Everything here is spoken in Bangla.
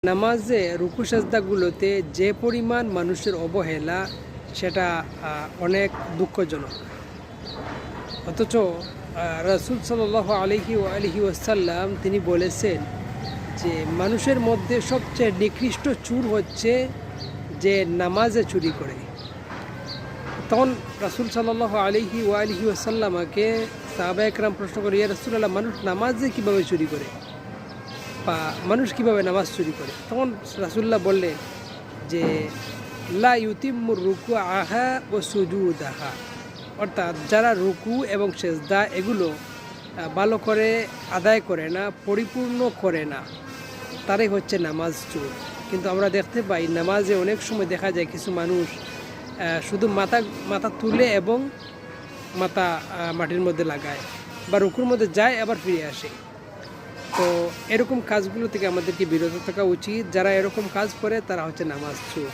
নামাজে রুকু সেজদাগুলোতে যে পরিমাণ মানুষের অবহেলা সেটা অনেক দুঃখজনক। অথচ রাসূল সাল্লাল্লাহু আলাইহি ওয়াসাল্লাম তিনি বলেছেন যে মানুষের মধ্যে সবচেয়ে নিকৃষ্ট চোর হচ্ছে যে নামাজে চুরি করে। তখন রাসূল সাল্লাল্লাহু আলাইহি ওয়াসাল্লামকে সাহাবা একরাম প্রশ্ন করে, ইয়া রাসূলুল্লাহ, মানুষ নামাজে কীভাবে চুরি করে বা মানুষ কীভাবে নামাজ চুরি করে? তখন রাসূলুল্লাহ বললেন যে লা ইউতিম্মুর রুকু আহা ও সুজুদাহা, অর্থাৎ যারা রুকু এবং সেজদা এগুলো ভালো করে আদায় করে না, পরিপূর্ণ করে না, তারাই হচ্ছে নামাজ চোর। কিন্তু আমরা দেখতে পাই নামাজে অনেক সময় দেখা যায় কিছু মানুষ শুধু মাথা তুলে এবং মাথা মাটির মধ্যে লাগায় বা রুকুর মধ্যে যায় আবার ফিরে আসে। তো এরকম কাজগুলো থেকে আমাদেরকে বিরত থাকা উচিত। যারা এরকম কাজ করে তারা হচ্ছে নামাজ চোর।